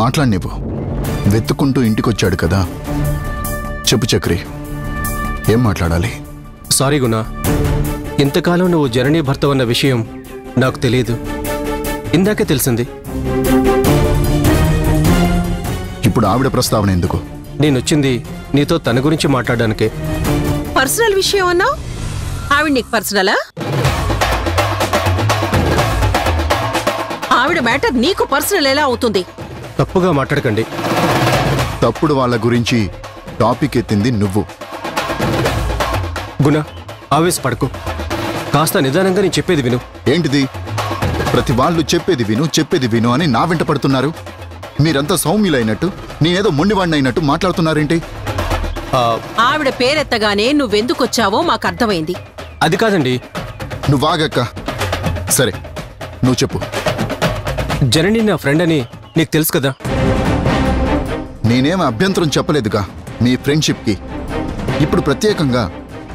మాట్లాడినివ్వు. వెతుక్కుంటూ ఇంటికొచ్చాడు కదా. చెప్పు చక్రి, ఏం మాట్లాడాలి? సారీ గుణ, ఇంతకాలం నువ్వు జననీ భర్త ఉన్న విషయం నాకు తెలియదు. ఇందాకే తెలిసింది. ఇప్పుడు ఆవిడ ప్రస్తావన ఎందుకు? నేనొచ్చింది నీతో తన గురించి మాట్లాడడానికే. పర్సనల్ విషయం అన్నావు, ఆవిడ నీకు పర్సనలా? ఆవిడ మ్యాటర్ నీకు పర్సనల్ ఎలా అవుతుంది? తప్పుగా మాట్లాడకండి. తప్పుడు వాళ్ళ గురించి టాపిక్ ఎత్తింది నువ్వు. గుణ, ఆవేశపడకు. కాస్త నిదానంగా నేను చెప్పేది విను. ఏంటిది? ప్రతి వాళ్ళు చెప్పేది విను అని నా వెంట పడుతున్నారు. మీరంతా సౌమ్యులైనట్టు, నేనేదో మొండివాడినైనట్టు మాట్లాడుతున్నారేంటి? ఆవిడ పేరెత్తగానే నువ్వెందుకొచ్చావో మాకు అర్థమైంది. అది కాదండి. నువ్వాగక్క. సరే, నువ్వు చెప్పు. జనని నా ఫ్రెండ్ అని నీకు తెలుసు కదా. నేనేం అభ్యంతరం చెప్పలేదుగా మీ ఫ్రెండ్షిప్కి. ఇప్పుడు ప్రత్యేకంగా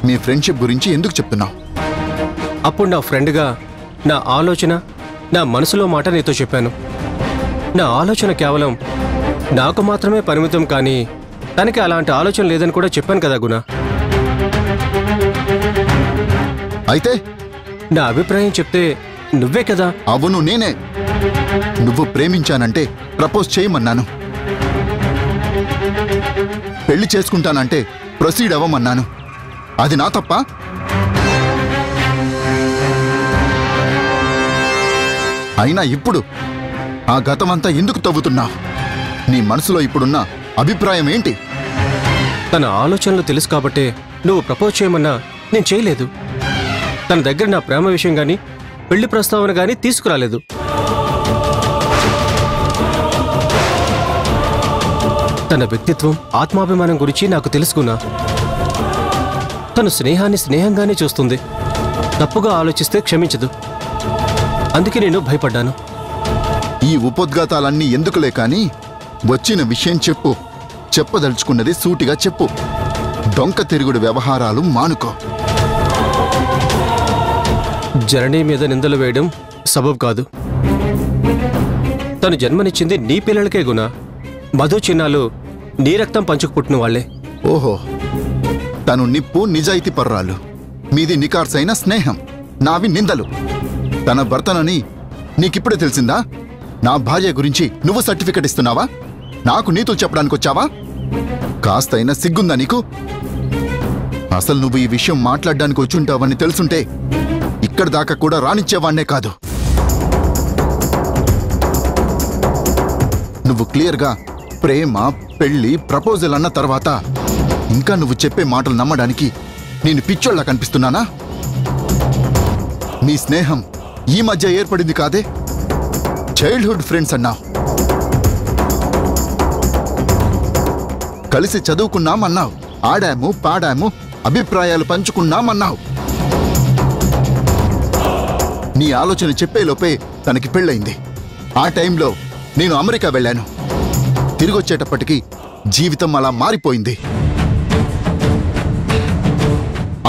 మీ ఫ్రెండ్షిప్ గురించి ఎందుకు చెప్తున్నావు? అప్పుడు నా ఫ్రెండ్గా నా ఆలోచన, నా మనసులో మాట నీతో చెప్పాను. నా ఆలోచన కేవలం నాకు మాత్రమే పరిమితం, కానీ తనకి అలాంటి ఆలోచన లేదని కూడా చెప్పాను కదా గుణ. అయితే నా అభిప్రాయం చెప్తే నువ్వే కదా. అవును, నేనే. నువ్వు ప్రేమించానంటే ప్రపోజ్ చేయమన్నాను. పెళ్లి చేసుకుంటానంటే ప్రొసీడ్ అవ్వమన్నాను. అది నా తప్ప? అయినా ఇప్పుడు ఆ గతమంతా ఎందుకు తవ్వుతున్నావు? నీ మనసులో ఇప్పుడున్న అభిప్రాయం ఏంటి? తన ఆలోచనలు తెలుసు కాబట్టే నువ్వు ప్రపోజ్ చేయమన్నా నేను చేయలేదు. తన దగ్గర నా ప్రేమ విషయం గాని, పెళ్లి ప్రస్తావన గాని తీసుకురాలేదు. తన వ్యక్తిత్వం, ఆత్మాభిమానం గురించి నాకు తెలుసుకున్నా. తను స్నేహాన్ని స్నేహంగానే చూస్తుంది. తప్పుగా ఆలోచిస్తే క్షమించదు. అందుకే నేను భయపడ్డాను. ఈ ఉపోద్ఘాతాలన్నీ ఎందుకులే కానీ వచ్చిన విషయం చెప్పు. చెప్పదలుచుకున్నది సూటిగా చెప్పు. డొంక తిరుగుడు వ్యవహారాలు మానుకో. జననీ మీద నిందలు వేయడం సబబు కాదు. తను జన్మనిచ్చింది నీ పిల్లలకే గుణ. మధు చిన్నాలు నీ రక్తం పంచుకు పుట్టిన వాళ్లే. ఓహో, తను నిప్పు, నిజాయితీ పర్రాలు. మీది నికార్సైన స్నేహం, నావి నిందలు. తన భర్తనని నీకిప్పుడే తెలిసిందా? నా భార్య గురించి నువ్వు సర్టిఫికెట్ ఇస్తున్నావా? నాకు నీతులు చెప్పడానికి వచ్చావా? కాస్తైనా సిగ్గుందా నీకు? అసలు నువ్వు ఈ విషయం మాట్లాడడానికి వచ్చుంటావని తెలుసుంటే ఇక్కడ దాకా కూడా రానిచ్చేవాణ్ణే కాదు. నువ్వు క్లియర్గా ప్రేమ, పెళ్లి, ప్రపోజల్ అన్న తర్వాత ఇంకా నువ్వు చెప్పే మాటలు నమ్మడానికి నేను పిచ్చోళ్ళ కనిపిస్తున్నానా? మీ స్నేహం ఈ మధ్య ఏర్పడింది కాదే. చైల్డ్హుడ్ ఫ్రెండ్స్ అన్నావు, కలిసి చదువుకున్నామన్నావు, ఆడాము, పాడాము, అభిప్రాయాలు పంచుకున్నామన్నావు. నీ ఆలోచన చెప్పేలోపే తనకి పెళ్ళయింది. ఆ టైంలో నేను అమెరికా వెళ్ళాను. తిరిగొచ్చేటప్పటికి జీవితం అలా మారిపోయింది.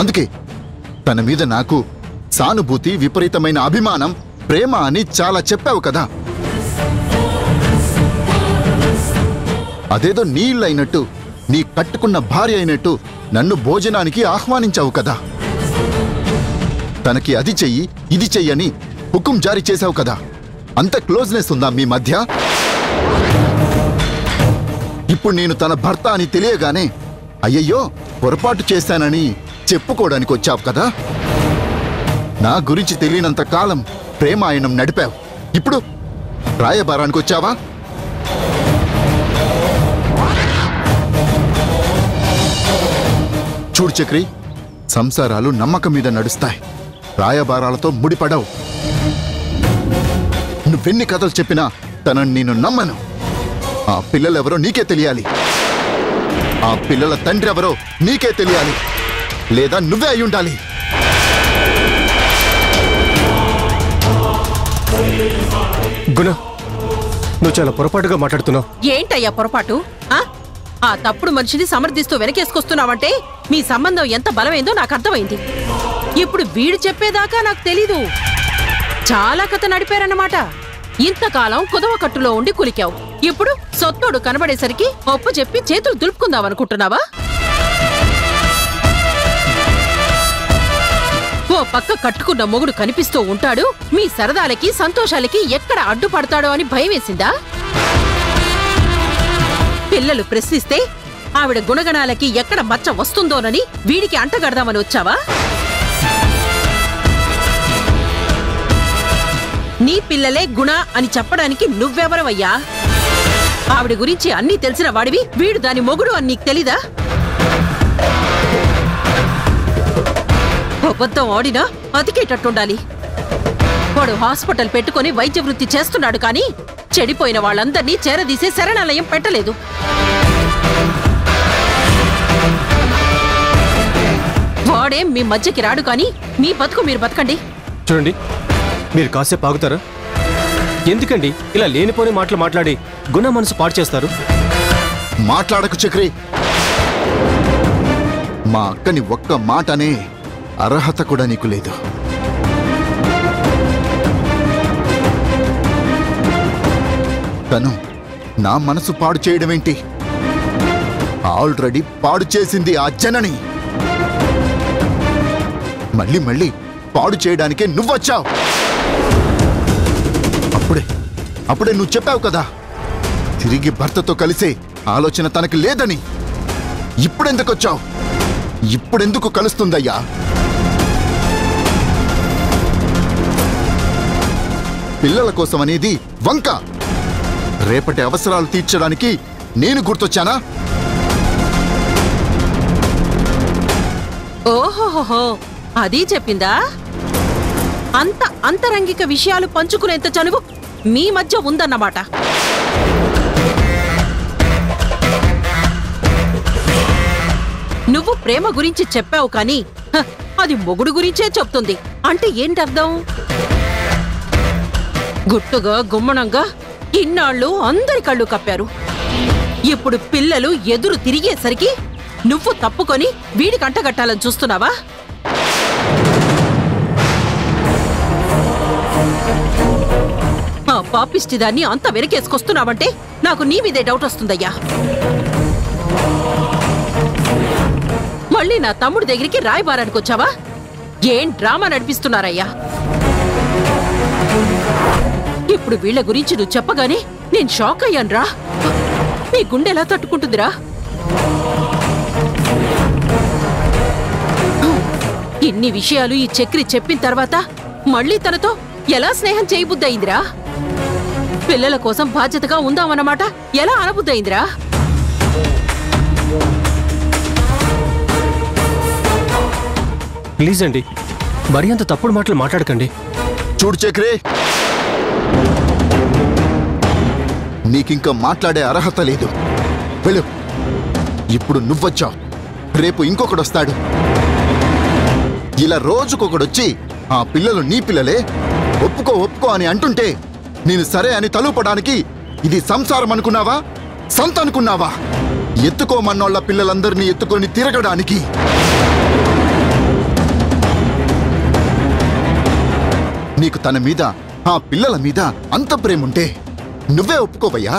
అందుకే తన మీద నాకు సానుభూతి, విపరీతమైన అభిమానం, ప్రేమ అని చాలా చెప్పావు కదా. అదేదో నీళ్ళైనట్టు, నీ కట్టుకున్న భార్య అయినట్టు నన్ను భోజనానికి ఆహ్వానించావు కదా. తనకి అది చెయ్యి, ఇది చెయ్యని హుకుం జారీ చేశావు కదా. అంత క్లోజ్నెస్ ఉందా మీ మధ్య? ఇప్పుడు నేను తన భర్త అని తెలియగానే అయ్యయ్యో పొరపాటు చేశానని చెప్పుకోవడానికి వచ్చావు కదా. నా గురించి తెలియనంత కాలం ప్రేమాయణం నడిపావు. ఇప్పుడు రాయబారానికి వచ్చావా? చూడు చక్రి, సంసారాలు నమ్మకం మీద నడుస్తాయి, రాయబారాలతో ముడిపడవు. నువ్వెన్ని కథలు చెప్పినా తనని నేను నమ్మను. ఆ పిల్లలెవరో నీకే తెలియాలి. ఆ పిల్లల తండ్రి ఎవరో నీకే తెలియాలి, లేదా నువ్వే అయి ఉండాలి. గుణ, నువ్వు చాలా పొరపాటుగా మాట్లాడుతున్నావు. ఏంటయ్యా పొరపాటు? ఆ తప్పుడు మనిషిని సమర్థిస్తూ వెనకేసుకొస్తున్నావంటే మీ సంబంధం ఎంత బలమైందో నాకు అర్థమైంది. ఇప్పుడు వీడు చెప్పేదాకా నాకు తెలీదు. చాలా కథ నడిపారన్నమాట. ఇంతకాలం కుదవ కట్టులో ఉండి కులికావు. ఇప్పుడు సొత్తోడు కనబడేసరికి ఒప్పు చెప్పి చేతులు దులుపుకుందామనుకుంటున్నావా? ఓ పక్క కట్టుకున్న మొగుడు కనిపిస్తూ ఉంటాడు, మీ సరదాలకి సంతోషాలకి ఎక్కడ అడ్డుపడతాడో అని భయం వేసిందా? పిల్లలు ప్రశ్నిస్తే ఆవిడ గుణగణాలకి ఎక్కడ మచ్చ వస్తుందోనని వీడికి అంటగడదామని వచ్చావా? నీ పిల్లలే గుణ అని చెప్పడానికి నువ్వెవరవయ్యా? ఆవిడ గురించి అన్నీ తెలిసిన వాడివి, వీడు దాని మొగుడు అని నీకు తెలీదా? అబద్ధం ఆడినా అతికేటట్టుండాలి. వాడు హాస్పిటల్ పెట్టుకుని వైద్య వృత్తి చేస్తున్నాడు కానీ చెడిపోయిన వాళ్ళందర్నీ చేరదీసే శరణాలయం పెట్టలేదు. వాడేం మీ మధ్యకి రాడు కానీ మీ బతుకు మీరు బతకండి. చూడండి, మీరు కాసేపు ఆగుతారా? ఎందుకండి ఇలా లేనిపోని మాటలు మాట్లాడి గుణ మనసు పాడు చేస్తారు? మాట్లాడకు చక్రి. మా అక్కని ఒక్క మాటనే అర్హత కూడా నీకు లేదు. తను నా మనసు పాడు చేయడమేంటి? ఆల్రెడీ పాడు చేసింది ఆ జనని. మళ్ళీ మళ్ళీ పాడు చేయడానికే నువ్వొచ్చావు. అప్పుడే నువ్వు చెప్పావు కదా, తిరిగి భర్తతో కలిసే ఆలోచన తనకి లేదని. ఇప్పుడెందుకు వచ్చావు? ఇప్పుడెందుకు కలుస్తుందయ్యా? పిల్లల కోసం అనేది వంక. రేపటి అవసరాలు తీర్చడానికి నేను గుర్తొచ్చానా? ఓహోహో, అది చెప్పిందా? అంత అంతరంగిక విషయాలు పంచుకునేంత చనువు మీ మధ్య ఉందన్నమాట. నువ్వు ప్రేమ గురించి చెప్పావు కానీ అది మొగుడు గురించే చెప్తుంది అంటే ఏంటర్థం? గుట్టుగా గుమ్మనంగా ఇన్నాళ్ళు అందరి కళ్ళు కప్పారు. ఇప్పుడు పిల్లలు ఎదురు తిరిగేసరికి నువ్వు తప్పుకొని వీడి కంటగట్టాలని చూస్తున్నావా? ఆ పాపిష్టిదాన్ని అంత వెనకేసుకొస్తున్నావంటే నాకు నీ మీదే డౌట్ వస్తుందయ్యా. మళ్ళీ నా తమ్ముడి దగ్గరికి రాయబారానికి వచ్చావా? ఏం డ్రామా నడిపిస్తున్నారయ్యా? ఇప్పుడు వీళ్ల గురించి నువ్వు చెప్పగానే నేను షాక్ అయ్యానురా. నీ గుండె ఎలా తట్టుకుంటుందిరా? ఇన్ని విషయాలు ఈ చక్రి చెప్పిన తర్వాత మళ్ళీ తనతో ఎలా స్నేహం చేయబుద్దయిందిరా? పిల్లల కోసం బాధ్యతగా ఉందామన్నమాట ఎలా అనబుద్దయిందిరా? ప్లీజ్ అండి, మరి అంత తప్పుడు మాటలు మాట్లాడకండి. చూడు చక్రి, నీకింకా మాట్లాడే అర్హత లేదు. వెళ్ళు. ఇప్పుడు నువ్వొచ్చావు, రేపు ఇంకొకడొస్తాడు. ఇలా రోజుకొకడొచ్చి ఆ పిల్లలు నీ పిల్లలే, ఒప్పుకో అని అంటుంటే నేను సరే అని తలూపడానికి ఇది సంసారం అనుకున్నావా? సంత అనుకున్నావా? ఎత్తుకోమన్నోళ్ల పిల్లలందరినీ ఎత్తుకొని తిరగడానికి. నీకు తన మీద, ఆ పిల్లల మీద అంత ప్రేముంటే నువ్వే ఒప్పుకోవయ్యా.